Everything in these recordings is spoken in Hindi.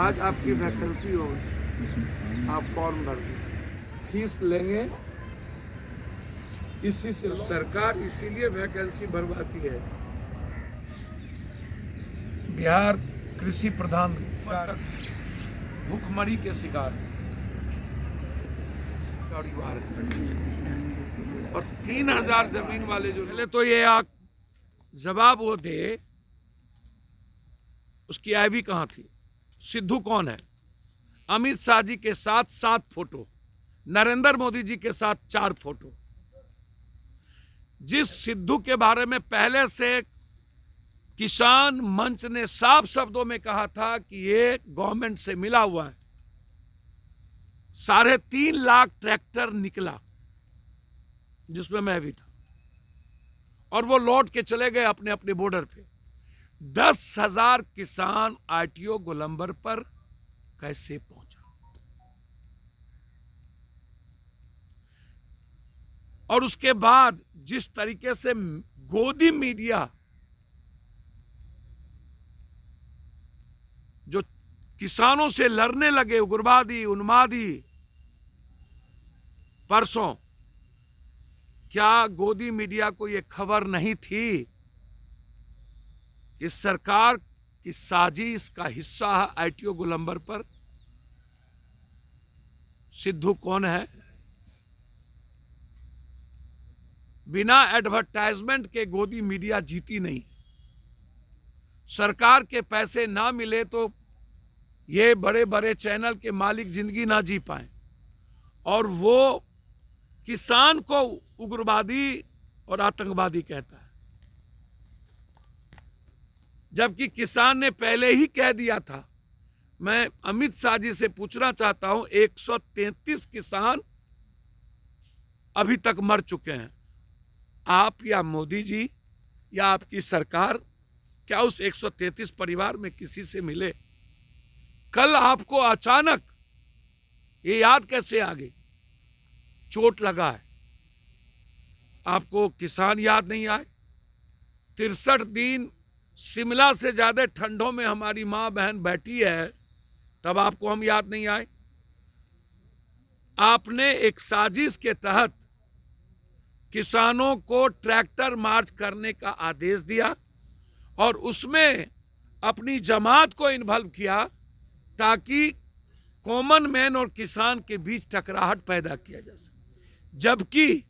आज आपकी वैकेंसी होगी, आप फॉर्म भर दें, फीस लेंगे। इसी से सरकार इसीलिए वैकेंसी भरवाती है। बिहार कृषि प्रधान भूखमरी के शिकार और 3000 जमीन वाले जो पहले तो ये जवाब वो दे, उसकी आईवी कहाँ थी, सिद्धू कौन है। अमित शाह जी के साथ 7 फोटो, नरेंद्र मोदी जी के साथ 4 फोटो। जिस सिद्धू के बारे में पहले से किसान मंच ने साफ शब्दों में कहा था कि ये गवर्नमेंट से मिला हुआ है, 3.5 लाख ट्रैक्टर निकला जिसमें मैं भी था, और वो लौट के चले गए अपने अपने बॉर्डर पे। 10,000 किसान आरटीओ गोलंबर पर कैसे पहुंचा, और उसके बाद जिस तरीके से गोदी मीडिया जो किसानों से लड़ने लगे, उग्रवादी उन्मादी, परसों क्या गोदी मीडिया को यह खबर नहीं थी कि सरकार की साजिश का हिस्सा है आरटीओ गोलंबर पर? सिद्धू कौन है? बिना एडवर्टाइजमेंट के गोदी मीडिया जीती नहीं। सरकार के पैसे ना मिले तो ये बड़े बड़े चैनल के मालिक जिंदगी ना जी पाए, और वो किसान को उग्रवादी और आतंकवादी कहता है, जबकि किसान ने पहले ही कह दिया था। मैं अमित शाह जी से पूछना चाहता हूं, 133 किसान अभी तक मर चुके हैं। आप या मोदी जी या आपकी सरकार क्या उस 133 परिवार में किसी से मिले? कल आपको अचानक ये याद कैसे आ गई? चोट लगा है, आपको किसान याद नहीं आए? 63 दिन शिमला से ज्यादा ठंडों में हमारी मां बहन बैठी है, तब आपको हम याद नहीं आए? आपने एक साजिश के तहत किसानों को ट्रैक्टर मार्च करने का आदेश दिया और उसमें अपनी जमात को इन्वॉल्व किया ताकि कॉमन मैन और किसान के बीच टकराहट पैदा किया जा सके, जबकि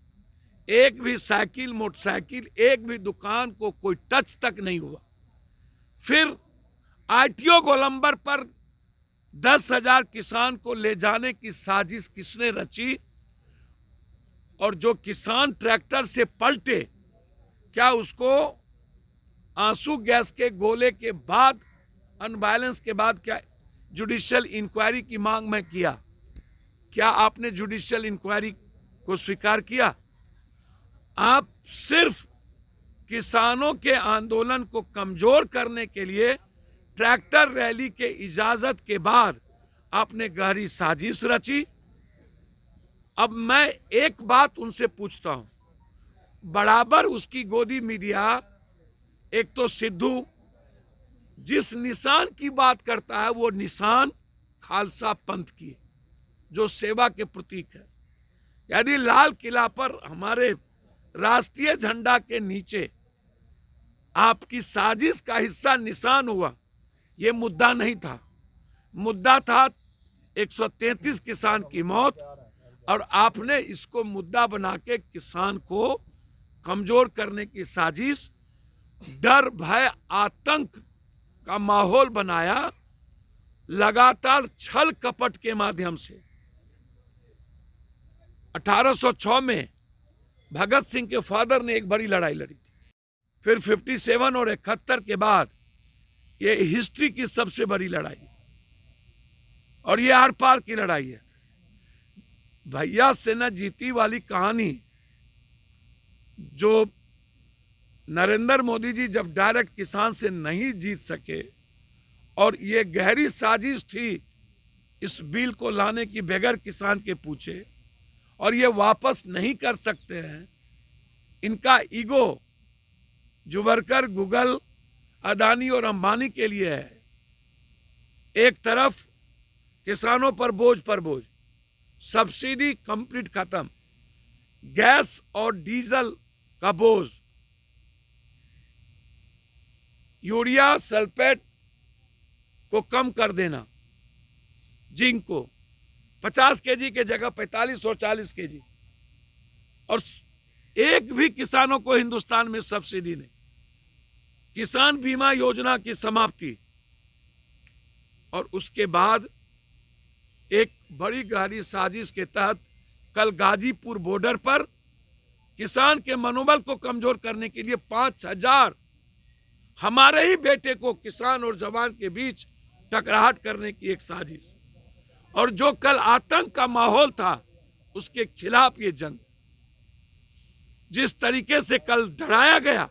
एक भी साइकिल, मोटरसाइकिल, एक भी दुकान को कोई टच तक नहीं हुआ। फिर आरटीओ गोलंबर पर 10,000 किसान को ले जाने की साजिश किसने रची? और जो किसान ट्रैक्टर से पलटे, क्या उसको आंसू गैस के गोले के बाद, अनबैलेंस के बाद, क्या जुडिशियल इंक्वायरी की मांग में किया? क्या आपने जुडिशियल इंक्वायरी को स्वीकार किया? आप सिर्फ किसानों के आंदोलन को कमजोर करने के लिए ट्रैक्टर रैली के इजाजत के बाद आपने गहरी साजिश रची। अब मैं एक बात उनसे पूछता हूं, बराबर उसकी गोदी मीडिया, एक तो सिद्धू जिस निशान की बात करता है वो निशान खालसा पंथ की, जो सेवा के प्रतीक है। यदि लाल किला पर हमारे राष्ट्रीय झंडा के नीचे आपकी साजिश का हिस्सा निशान हुआ, ये मुद्दा नहीं था। मुद्दा था 133 किसान की मौत, और आपने इसको मुद्दा बना के किसान को कमजोर करने की साजिश, डर, भय, आतंक का माहौल बनाया, लगातार छल कपट के माध्यम से। 1806 में भगत सिंह के फादर ने एक बड़ी लड़ाई लड़ी थी, फिर 57 और 71 के बाद ये हिस्ट्री की सबसे बड़ी लड़ाई, और ये आर पार की लड़ाई है। भैया से न जीती वाली कहानी, जो नरेंद्र मोदी जी जब डायरेक्ट किसान से नहीं जीत सके, और ये गहरी साजिश थी इस बिल को लाने की बगैर किसान के पूछे, और ये वापस नहीं कर सकते हैं। इनका ईगो जो वर्कर गूगल, अदानी और अंबानी के लिए है, एक तरफ किसानों पर बोझ, सब्सिडी कंप्लीट खत्म, गैस और डीजल का बोझ, यूरिया सल्फेट को कम कर देना, जिंक को 50 केजी के जगह 45 और 40 केजी, और एक भी किसानों को हिंदुस्तान में सब्सिडी नहीं, किसान बीमा योजना की समाप्ति, और उसके बाद एक बड़ी गहरी साजिश के तहत कल गाजीपुर बॉर्डर पर किसान के मनोबल को कमजोर करने के लिए 5000 हमारे ही बेटे को किसान और जवान के बीच टकराहट करने की एक साजिश, और जो कल आतंक का माहौल था उसके खिलाफ ये जंग, जिस तरीके से कल डराया गया,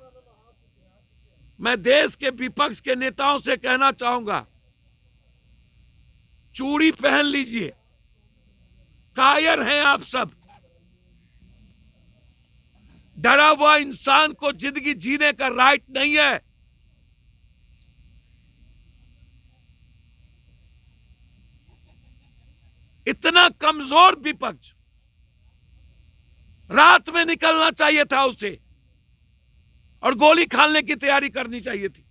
मैं देश के विपक्ष के नेताओं से कहना चाहूंगा, चूड़ी पहन लीजिए, कायर हैं आप सब। डरा हुआ इंसान को जिंदगी जीने का राइट नहीं है। इतना कमजोर विपक्ष, रात में निकलना चाहिए था उसे और गोली खाने की तैयारी करनी चाहिए थी।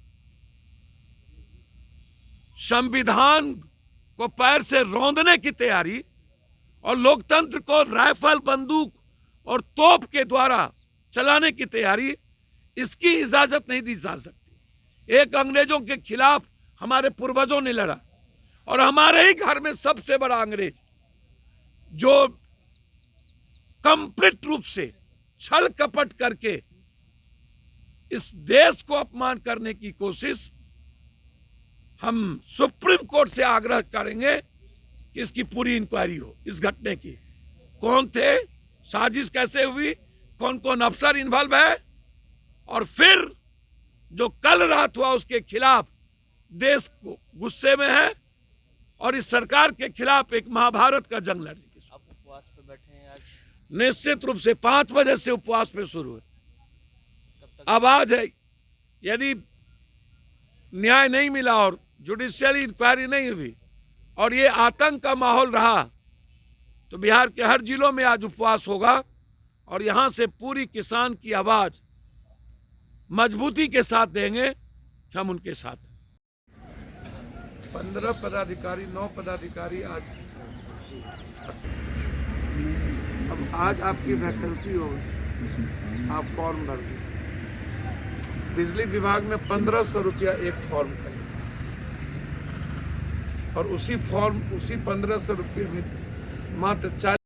संविधान को पैर से रौंदने की तैयारी और लोकतंत्र को राइफल, बंदूक और तोप के द्वारा चलाने की तैयारी, इसकी इजाजत नहीं दी जा सकती। एक अंग्रेजों के खिलाफ हमारे पूर्वजों ने लड़ा, और हमारे ही घर में सबसे बड़ा अंग्रेज जो कंप्लीट रूप से छल कपट करके इस देश को अपमान करने की कोशिश, हम सुप्रीम कोर्ट से आग्रह करेंगे कि इसकी पूरी इंक्वायरी हो इस घटने की। कौन थे, साजिश कैसे हुई, कौन कौन अफसर इन्वॉल्व है, और फिर जो कल रात हुआ उसके खिलाफ देश को गुस्से में है और इस सरकार के खिलाफ एक महाभारत का जंग लड़ने की। आप उपवास पे बैठे हैं आज? निश्चित रूप से 5 बजे से उपवास पे शुरू है। अब आज है, यदि न्याय नहीं मिला और जुडिशियल इंक्वायरी नहीं हुई और ये आतंक का माहौल रहा, तो बिहार के हर जिलों में आज उपवास होगा, और यहां से पूरी किसान की आवाज मजबूती के साथ देंगे कि हम उनके साथ। 15 पदाधिकारी, 9 पदाधिकारी आज। अब आज आपकी वैकेंसी होगी, आप फॉर्म भर दें। बिजली विभाग में 1500 रुपया एक फॉर्म का, और उसी 1500 रुपये में मात्र 40